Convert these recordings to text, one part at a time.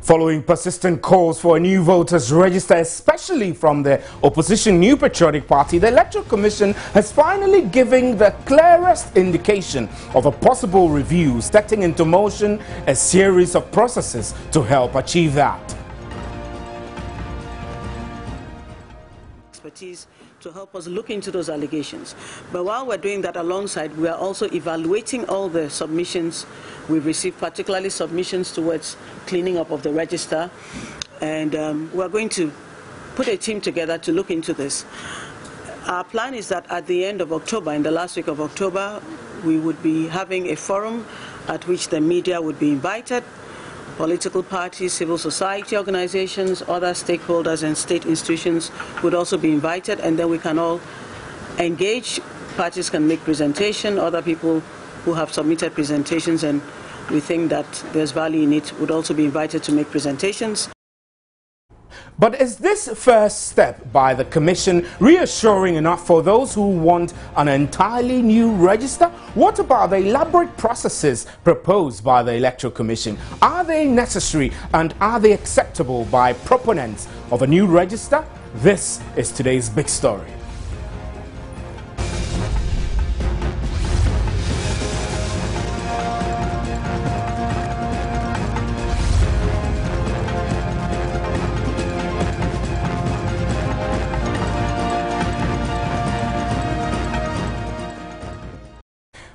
Following persistent calls for a new voters register, especially from the opposition New Patriotic Party, the Electoral Commission has finally given the clearest indication of a possible review, setting into motion a series of processes to help achieve that. Expertise to help us look into those allegations. But while we're doing that alongside, we are also evaluating all the submissions we've received, particularly submissions towards cleaning up of the register. And we're going to put a team together to look into this. Our plan is that at the end of October, in the last week of October, we would be having a forum at which the media would be invited. Political parties, civil society organizations, other stakeholders and state institutions would also be invited, and then we can all engage. Parties can make presentation, other people who have submitted presentations and we think that there's value in it would also be invited to make presentations. But is this first step by the Commission reassuring enough for those who want an entirely new register? What about the elaborate processes proposed by the Electoral Commission? Are they necessary and are they acceptable by proponents of a new register? This is today's big story.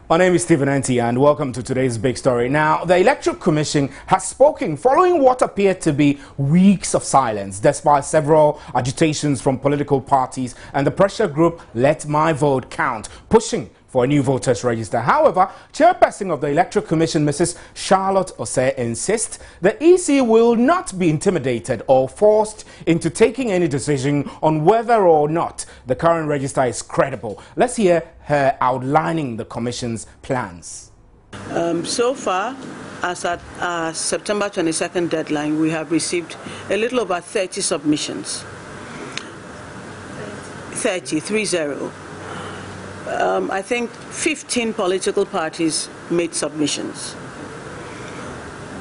My name is Stephen Enti and welcome to today's big story. Now, the Electoral Commission has spoken following what appeared to be weeks of silence, despite several agitations from political parties and the pressure group Let My Vote Count, pushing for a new voters register. However, chairperson of the Electoral Commission, Mrs. Charlotte Osei, insists the EC will not be intimidated or forced into taking any decision on whether or not the current register is credible. Let's hear her outlining the Commission's plans. So far, as at our September 22nd deadline, we have received a little over 30 submissions. 30. I think 15 political parties made submissions.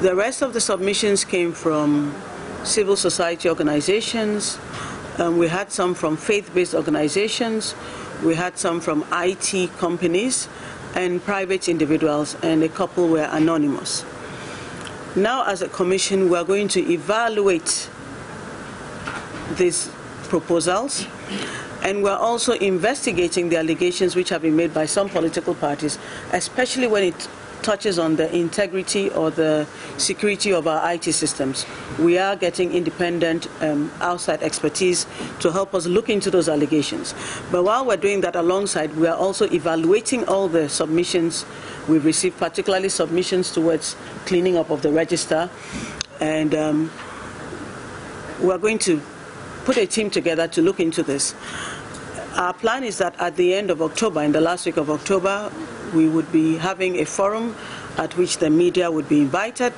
The rest of the submissions came from civil society organizations. We had some from faith-based organizations. We had some from IT companies and private individuals, and a couple were anonymous. Now, as a commission, we are going to evaluate these proposals. And we're also investigating the allegations which have been made by some political parties, especially when it touches on the integrity or the security of our IT systems. We are getting independent outside expertise to help us look into those allegations. But while we're doing that alongside, we are also evaluating all the submissions we've received, particularly submissions towards cleaning up of the register. And we're going to put a team together to look into this. Our plan is that at the end of October, in the last week of October, we would be having a forum at which the media would be invited.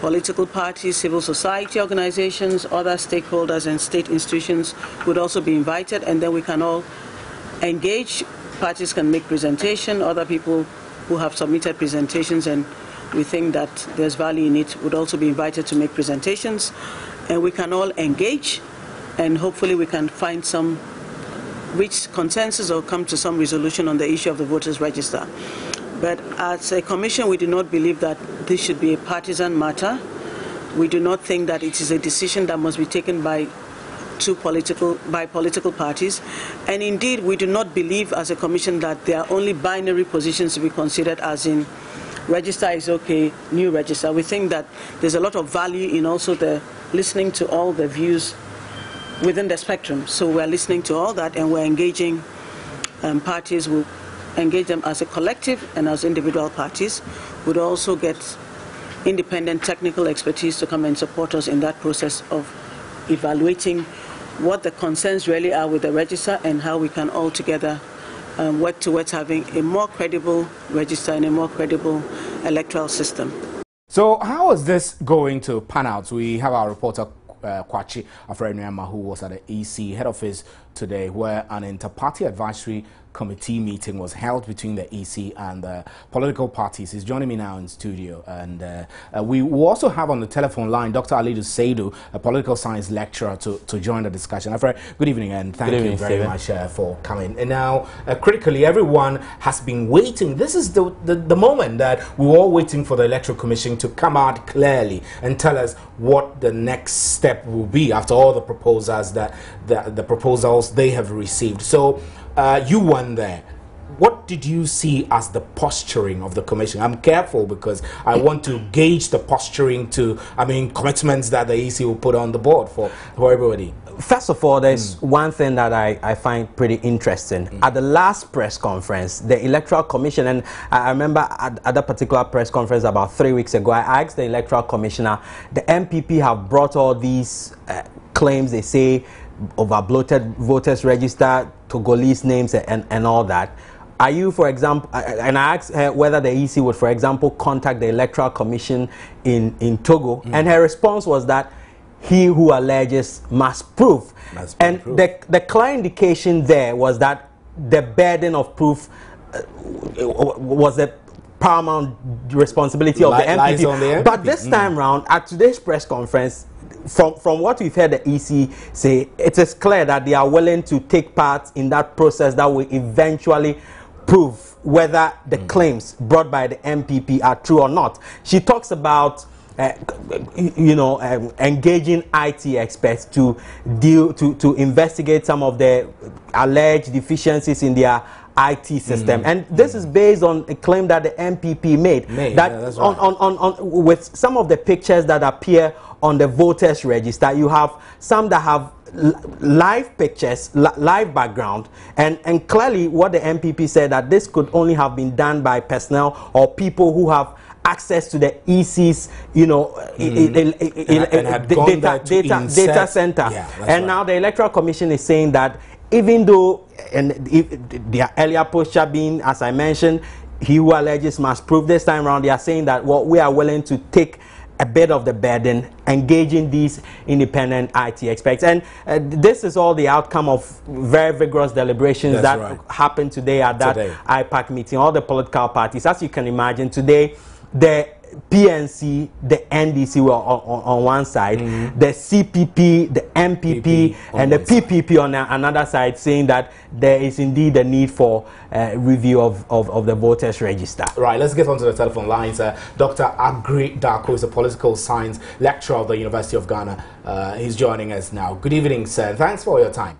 Political parties, civil society organizations, other stakeholders and state institutions would also be invited, and then we can all engage. Parties can make presentation, other people who have submitted presentations and we think that there's value in it would also be invited to make presentations, and we can all engage. And hopefully we can find some reach consensus or come to some resolution on the issue of the voters register. But as a commission, we do not believe that this should be a partisan matter. We do not think that it is a decision that must be taken by political parties. And indeed, we do not believe as a commission that there are only binary positions to be considered, as in register is okay, new register. We think that there's a lot of value in also the listening to all the views within the spectrum. So we're listening to all that, and we're engaging parties. We'll engage them as a collective and as individual parties. We'd also get independent technical expertise to come and support us in that process of evaluating what the concerns really are with the register and how we can all together work towards having a more credible register and a more credible electoral system. So how is this going to pan out? We have our reporter Kwachi Afrenuyama, who was at the EC head office today, where an inter-party advisory committee meeting was held between the EC and the political parties. He's joining me now in studio, and we will also have on the telephone line Dr. Alidu Seidu, a political science lecturer, to join the discussion. Afra, good evening, and thank you very much for coming. And now, critically, everyone has been waiting. This is the moment that we're all waiting for the Electoral Commission to come out clearly and tell us what the next step will be after all the proposals the proposals they have received. So you won there. What did you see as the posturing of the commission? I'm careful because I want to gauge the posturing to, commitments that the EC will put on the board for everybody. First of all, there's one thing that I find pretty interesting. At the last press conference, the Electoral Commission, and I remember at that particular press conference about 3 weeks ago, I asked the Electoral Commissioner, the MPP have brought all these claims, they say, over bloated voters register, Togolese names and all that. Are you, for example, and I asked her whether the EC would, for example, contact the Electoral Commission in Togo, and her response was that he who alleges must prove. And the clear indication there was that the burden of proof was the paramount responsibility of the MPP. But this time round, at today's press conference, from what we've heard the EC say, it is clear that they are willing to take part in that process that will eventually prove whether the claims brought by the MPP are true or not. She talks about engaging IT experts to investigate some of the alleged deficiencies in their IT system, and this is based on a claim that the MPP made that with some of the pictures that appear on the voters register, you have some that have live pictures, live background, and clearly what the MPP said that this could only have been done by personnel or people who have access to the EC's, data center. And now the Electoral Commission is saying that even though, and their earlier posture being, as I mentioned, he who alleges must prove, this time around they are saying that we are willing to take a bit of the burden, engaging these independent IT experts. And this is all the outcome of very vigorous deliberations that happened today at that IPAC meeting, all the political parties. As you can imagine, today, the PNC, the NDC were on one side, the CPP, the MPP, and the PPP on another side, saying that there is indeed a need for review of the voters register. Right, let's get onto the telephone lines. Dr. Agri Darko is a political science lecturer of the University of Ghana. He's joining us now. Good evening, sir. Thanks for your time.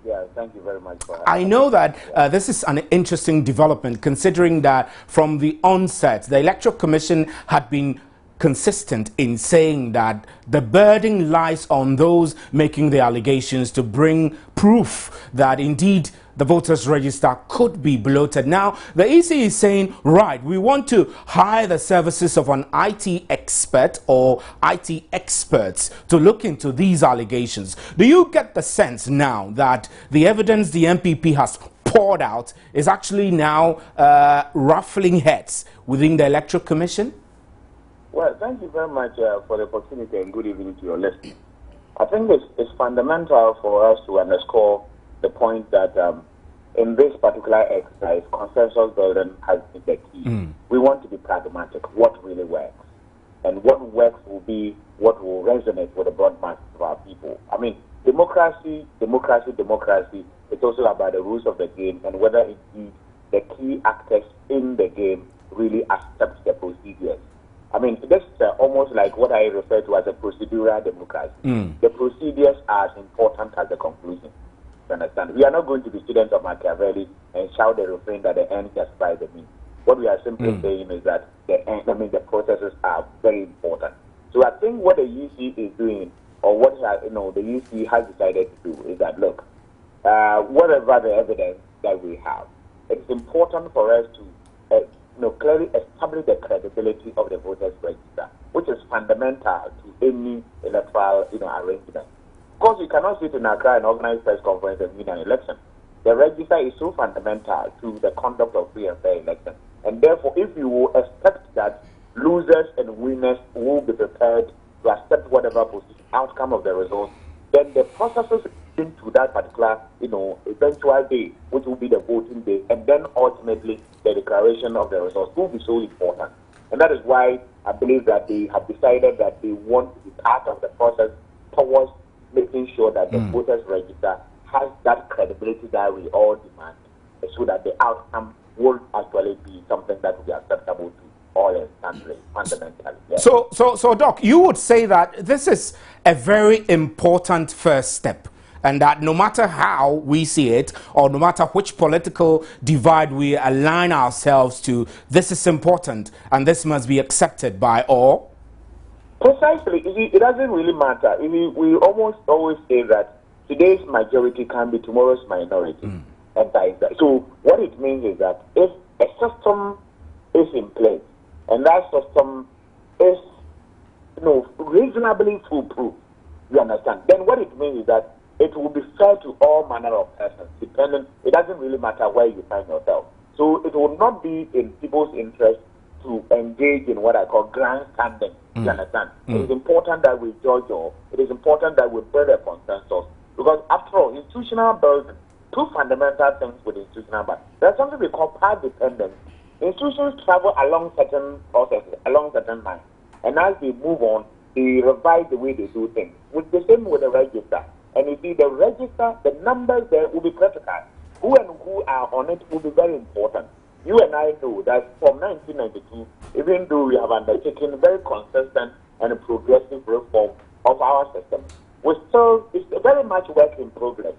Yeah, thank you very much for having I know that this is an interesting development, considering that from the onset, the Electoral Commission had been consistent in saying that the burden lies on those making the allegations to bring proof that indeed the voters register could be bloated. Now, the EC is saying, right, we want to hire the services of an IT expert or IT experts to look into these allegations. Do you get the sense now that the evidence the MPP has poured out is actually now ruffling heads within the Electoral Commission? Well, thank you very much for the opportunity, and good evening to your listeners. I think it's fundamental for us to underscore the point that in this particular exercise, consensus building has been the key. We want to be pragmatic, what really works. And what works will be what will resonate with the broad masses of our people. I mean, democracy, it's also about the rules of the game and whether indeed the key actors in the game really accept the procedures. I mean, this is almost like what I refer to as a procedural democracy. The procedures are as important as the conclusion. You understand? We are not going to be students of Machiavelli and shout the refrain that the end justifies the means. What we are simply saying is that the processes are very important. So I think what the UC is doing, or what the UC has decided to do, is that look, whatever the evidence that we have, it's important for us to clearly establish the credibility of the voters register, which is fundamental to any electoral arrangement. Of course, you cannot sit in Accra and organize press conference and win an election. The register is so fundamental to the conduct of free and fair elections. And therefore, if you will expect that losers and winners will be prepared to accept whatever outcome of the results, then the processes into that particular, eventual day, which will be the voting day, and then ultimately the declaration of the results will be so important. And that is why I believe that they have decided that they want to be part of the process towards making sure that the voters register has that credibility that we all demand, so that the outcome will actually be something that will be acceptable to all and sundry, fundamentally. Yes. So, Doc, you would say that this is a very important first step, and that no matter how we see it, or no matter which political divide we align ourselves to, this is important, and this must be accepted by all? Precisely. You see, it doesn't really matter. We almost always say that today's majority can be tomorrow's minority. And so what it means is that if a system is in place, and that system is, reasonably foolproof, you understand, then what it means is that it will be fair to all manner of persons, it doesn't really matter where you find yourself. So it will not be in people's interest to engage in what I call grandstanding, you understand. It is important that we judge all. It is important that we build a consensus, because after all, institutional building, two fundamental things with institutional building. There's something we call path dependence. Institutions travel along certain processes, along certain lines, and as they move on, they revise the way they do things. With the same with the register. And you see, the register, the numbers there will be critical. Who and who are on it will be very important. You and I know that from 1992, even though we have undertaken very consistent and progressive reform of our system, it's very much work in progress.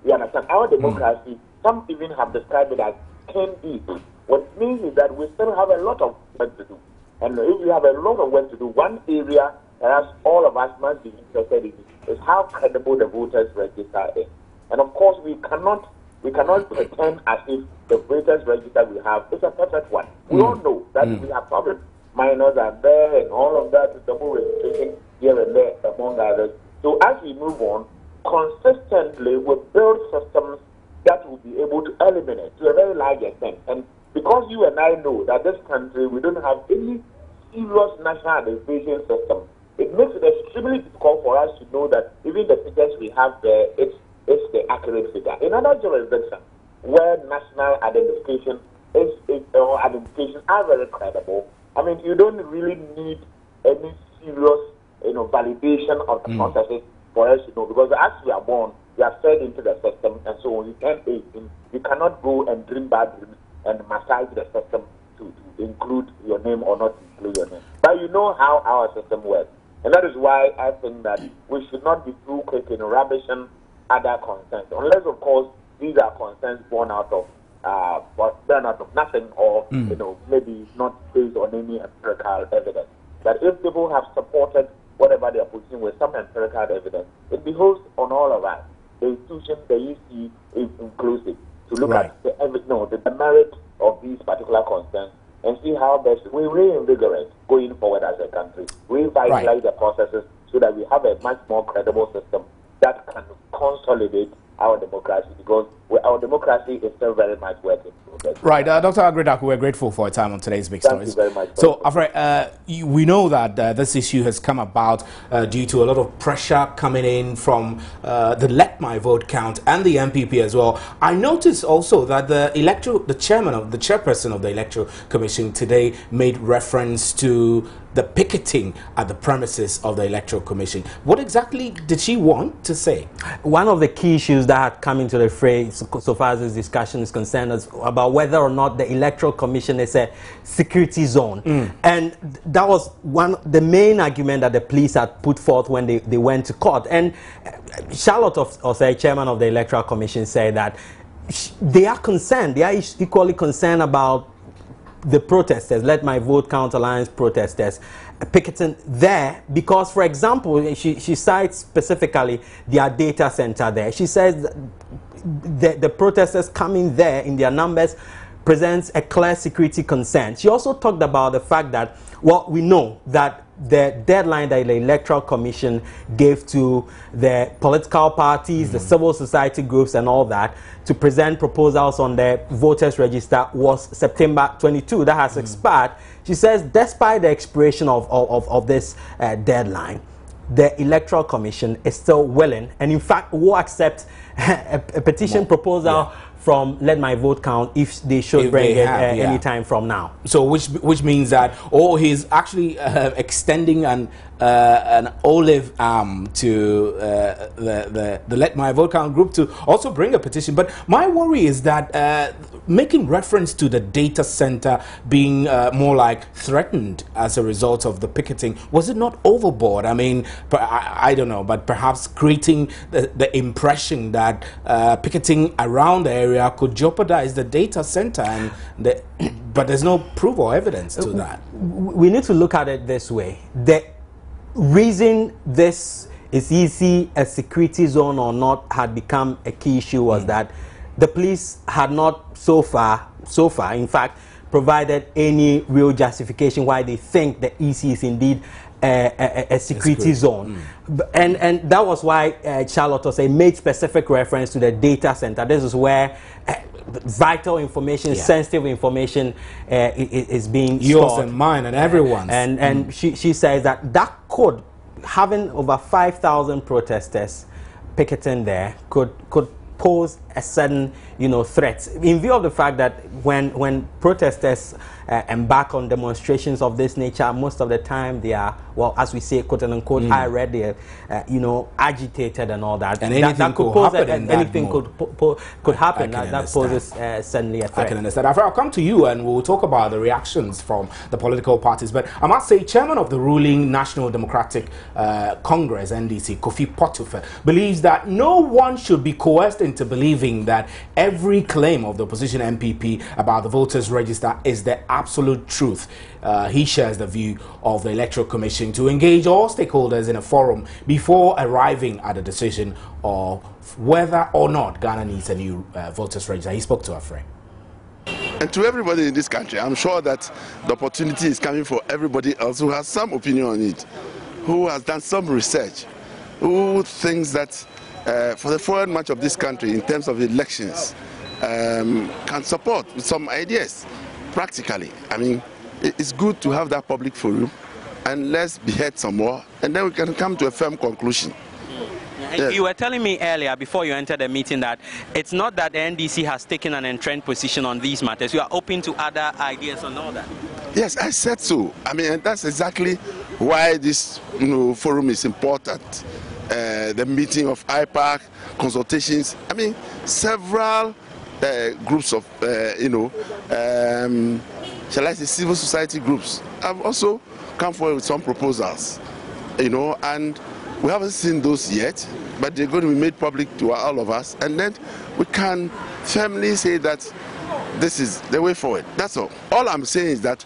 You understand? Our democracy, some even have described it as skin deep. What it means is that we still have a lot of work to do. And if we have a lot of work to do, one area that all of us must be interested in is how credible the voters register is. And of course, we cannot pretend as if the voters register we have is a perfect one. We all know that we have problems. Minors are there and all of that, double registration here and there, among others. So as we move on, consistently we build systems that will be able to eliminate to a very large extent. And because you and I know that this country, we don't have any serious national identification system, it makes it extremely difficult for us to know that even the figures we have there, it's the accurate figure. In other jurisdictions where national identification or identification are very credible, I mean, you don't really need any serious, validation of the processes for us to know, because as we are born, we are fed into the system, and so when you turn 18, you cannot go and dream bad dreams and massage the system to include your name or not include your name. But you know how our system works. And that is why I think that we should not be too quick in rubbishing other concerns, unless, of course, these are concerns born out of nothing, or maybe not based on any empirical evidence. But if people have supported whatever they are putting with some empirical evidence, it behoves on all of us, the institution, the EC is inclusive, to look at the merit of these particular concerns and see how best we reinvigorate going forward as a country, revitalize the processes so that we have a much more credible system that can consolidate our democracy, because our democracy is still very much working. Right, Dr. Agredak, we're grateful for your time on today's Big Stories. Thank you very much. So, Afre, we know that this issue has come about due to a lot of pressure coming in from the Let My Vote count and the MPP as well. I noticed also that the chairperson of the Electoral Commission today made reference to the picketing at the premises of the Electoral Commission. What exactly did she want to say? One of the key issues that had come into the fray so far as this discussion is concerned is about whether or not the Electoral Commission is a security zone. And that was the main argument that the police had put forth when they went to court. And Charlotte Osei, chairman of the Electoral Commission, said that they are concerned, they are equally concerned about the protesters, Let My Vote Count Alliance protesters, picketing there because, for example, she cites specifically their data center there. She says the protesters coming there in their numbers presents a clear security concern. She also talked about the fact that, well, we know that the deadline that the Electoral Commission gave to the political parties, the civil society groups and all that to present proposals on the voters register was September 22. That has expired. She says despite the expiration of this deadline, the Electoral Commission is still willing, and in fact will accept a petition proposal from Let My Vote Count if they should bring it any time from now. So which means that he's actually extending an olive arm to the Let My Vote Count group to also bring a petition. But my worry is that making reference to the data center being more like threatened as a result of the picketing, was it not overboard? I mean, I don't know, but perhaps creating the impression that picketing around the area could jeopardize the data center, and but there's no proof or evidence to that. We need to look at it this way. The reason this is easy a security zone or not had become a key issue was that the police had not so far in fact provided any real justification why they think the EC is indeed a security zone. And that was why Charlotte Osei made specific reference to the data center. This is where vital information, sensitive information is being yours stored. and mine and everyone's. And she says that could, having over 5,000 protesters picketing there, could pose a sudden, threat. In view of the fact that when protesters embark on demonstrations of this nature, most of the time they are, well, as we say, quote unquote, I read, they're, agitated and all that. And anything could happen. Anything could happen. That poses suddenly a threat. I can understand. I'll come to you and we'll talk about the reactions from the political parties. But I must say, Chairman of the ruling National Democratic Congress, NDC, Kofi Portoffe, believes that no one should be coerced into believing that every claim of the opposition MPP about the voters register is the absolute truth. He shares the view of the Electoral Commission to engage all stakeholders in a forum before arriving at a decision of whether or not Ghana needs a new voters register. He spoke to a friend. And to everybody in this country, I'm sure that the opportunity is coming for everybody else who has some opinion on it, who has done some research, who thinks that for the forward march of this country in terms of elections can support some ideas practically. I mean, it's good to have that public forum, and let's be heard some more, and then we can come to a firm conclusion. And you were telling me earlier, before you entered the meeting, that it's not that the NDC has taken an entrenched position on these matters. You are open to other ideas and all that. Yes, I said so. I mean, and that's exactly why this forum is important. The meeting of IPAC, consultations. I mean, several groups of, shall I say, civil society groups have also come forward with some proposals, and we haven't seen those yet, but they're going to be made public to all of us, and then we can firmly say that this is the way forward. That's all. All I'm saying is that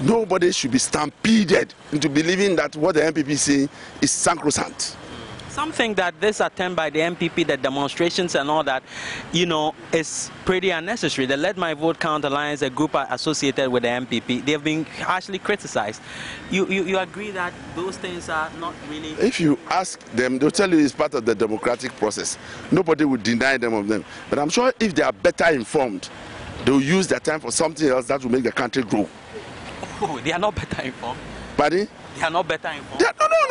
nobody should be stampeded into believing that what the MPP is saying is sacrosanct. Some think that this attempt by the MPP, the demonstrations and all that, is pretty unnecessary. The Let My Vote Count Alliance, a group associated with the MPP, they have been harshly criticized. You agree that those things are not really... If you ask them, they'll tell you it's part of the democratic process. Nobody would deny them of them. But I'm sure if they are better informed, they'll use their time for something else that will make the country grow. Oh, they are not better informed. Pardon? They are not better informed.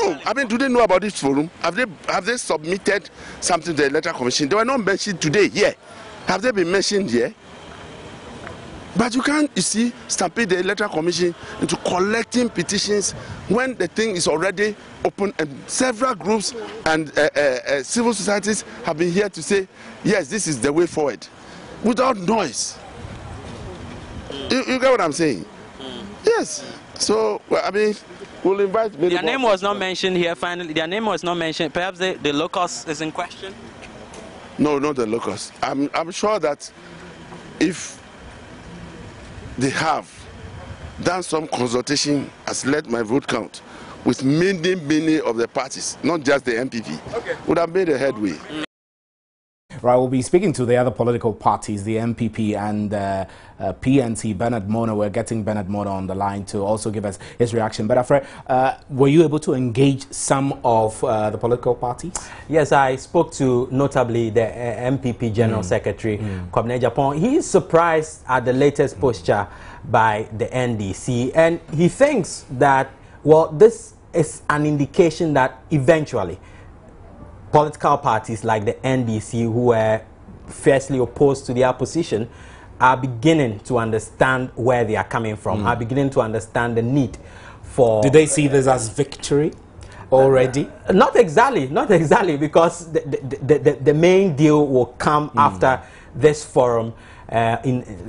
No. I mean, do they know about this forum? Have they submitted something to the Electoral Commission? They were not mentioned today here. Have they been mentioned here? But you can't, stampede the Electoral Commission into collecting petitions when the thing is already open, and several groups and civil societies have been here to say, yes, this is the way forward, without noise. You get what I'm saying? Yes. So, I mean, we'll invite... Their name was not mentioned here, finally. Their name was not mentioned. Perhaps the locus is in question? No, not the locus. I'm sure that if they have done some consultation as Let My Vote Count with many of the parties, not just the MPP, would have made a headway. Right, we'll be speaking to the other political parties, the MPP and PNC. Bernard Mono, we're getting Bernard Mono on the line to also give us his reaction. But Afre, were you able to engage some of the political parties? Yes, I spoke to notably the MPP General Secretary, Kwabena Japon. He is surprised at the latest posture by the NDC, and he thinks that, well, this is an indication that eventually political parties like the NDC, who were fiercely opposed to their position, are beginning to understand where they are coming from, are beginning to understand the need for... Do they see this as victory already? Not exactly, because the main deal will come after this forum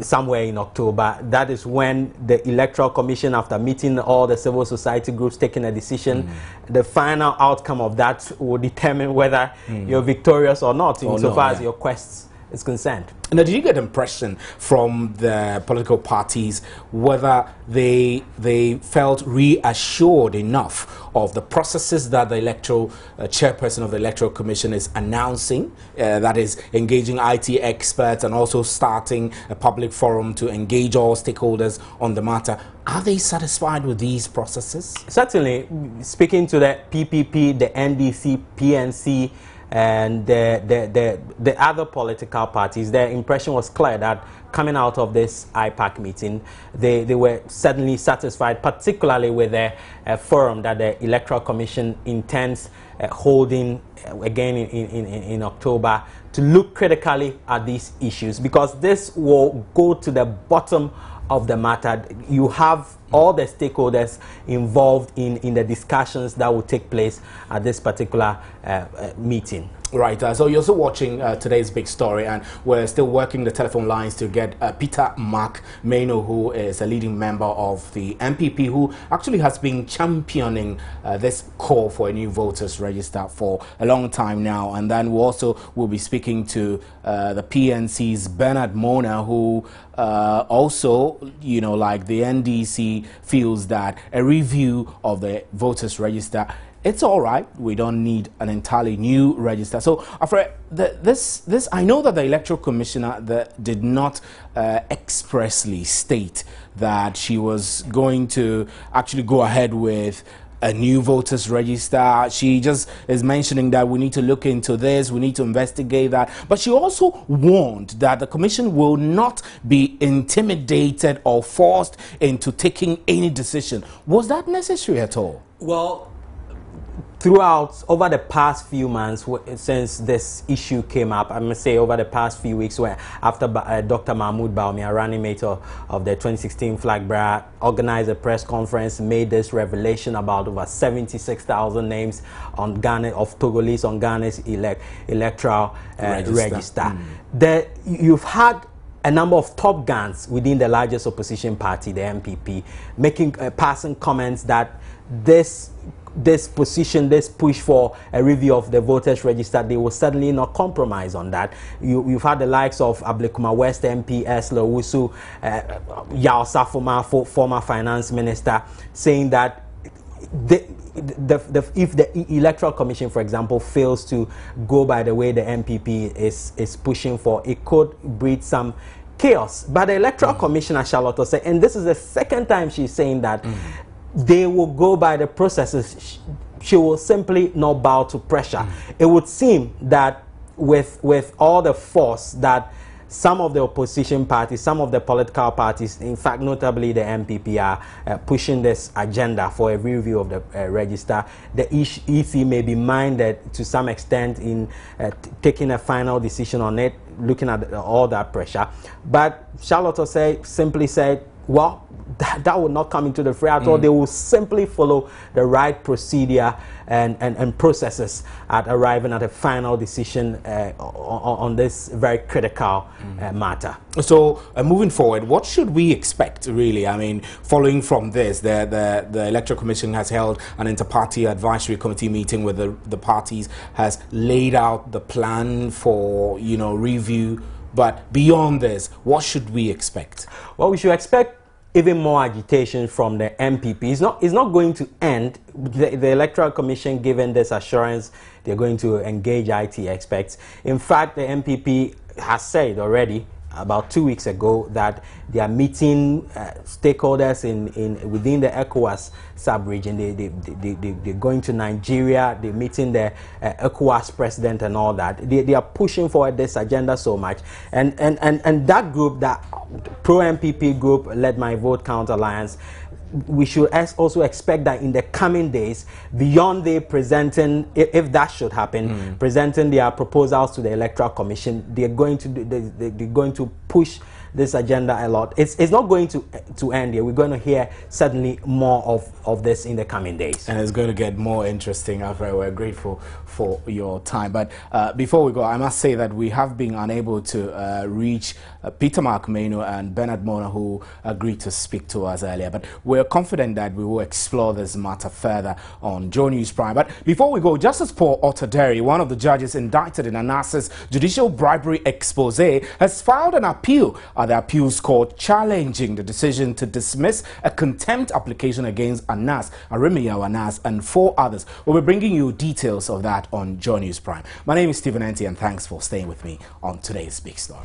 somewhere in October. That is when the Electoral Commission, after meeting all the civil society groups, taking a decision, the final outcome of that will determine whether you're victorious or not, insofar as your quest is concerned. Now, did you get impression from the political parties whether they felt reassured enough of the processes that the electoral chairperson of the Electoral Commission is announcing, that is engaging IT experts and also starting a public forum to engage all stakeholders on the matter? Are they satisfied with these processes? Certainly, speaking to the PPP, the NDC, PNC, and the other political parties, their impression was clear that coming out of this IPAC meeting, they were certainly satisfied, particularly with the forum that the Electoral Commission intends holding again in October, to look critically at these issues, because this will go to the bottom of the matter. You have all the stakeholders involved in the discussions that will take place at this particular meeting. Right, so you're also watching today's big story, and we're still working the telephone lines to get Peter Mark Mano, who is a leading member of the MPP, who actually has been championing this call for a new voters register for a long time now. And then we also will be speaking to the PNC's Bernard Mona, who also, you know, like the NDC, feels that a review of the voters register, it's all right. We don't need an entirely new register. So, Afraid, I know that the Electoral Commissioner did not expressly state that she was going to actually go ahead with a new voters register. She just is mentioning that we need to look into this, we need to investigate that. But she also warned that the Commission will not be intimidated or forced into taking any decision. Was that necessary at all? Well, throughout, over the past few months, since this issue came up, I must say over the past few weeks, where after Dr. Mahmoud Bawumia, running mate of the 2016 flag bearer, organized a press conference, made this revelation about over 76,000 names on Ghana, of Togolese on Ghana's electoral register. You've had a number of top guns within the largest opposition party, the MPP, making passing comments that this position, this push for a review of the voters register, they will certainly not compromise on that. You've had the likes of Ablekuma West MP, Esla Owusu, Yao Safoma, former finance minister, saying that if the Electoral Commission, for example, fails to go by the way the MPP is pushing for, it could breed some chaos. But the Electoral Commissioner, Charlotte Osei, and this is the second time she's saying that, they will go by the processes. She will simply not bow to pressure. It would seem that with all the force that some of the opposition parties, some of the political parties, in fact, notably the MPP, are pushing this agenda for a review of the register, the EC may be minded to some extent in taking a final decision on it, looking at all that pressure. But Charlotte Osei simply said, well, that will not come into the fray at all. They will simply follow the right procedure and processes at arriving at a final decision on this very critical matter. So, moving forward, what should we expect, really? I mean, following from this, the Electoral Commission has held an inter-party advisory committee meeting with the parties, has laid out the plan for, you know, review. But beyond this, what should we expect? Well, we should expect even more agitation from the MPP. It's not going to end. The Electoral Commission, given this assurance, they're going to engage IT experts. In fact, the MPP has said already about 2 weeks ago that they are meeting stakeholders within the ECOWAS sub-region. They're going to Nigeria, they're meeting the ECOWAS president and all that. They are pushing forward this agenda so much. And that group, that pro-MPP group, led My Vote Count Alliance, we should also expect that in the coming days, beyond they presenting, if that should happen, presenting their proposals to the Electoral Commission, they're going to push this agenda a lot. It's not going to end here. We're going to hear certainly more of this in the coming days. And it's going to get more interesting. After we're grateful for your time. But before we go, I must say that we have been unable to reach Peter Mark Meno and Bernard Mona, who agreed to speak to us earlier. But we're confident that we will explore this matter further on Joe News Prime. But before we go, Justice Paul Otaderi, one of the judges indicted in ANAS's judicial bribery expose, has filed an appeal at the appeals court challenging the decision to dismiss a contempt application against ANAS, Arimiya ANAS, and 4 others. We'll be bringing you details of that on Joe News Prime. My name is Stephen Enti, and thanks for staying with me on today's Big Story.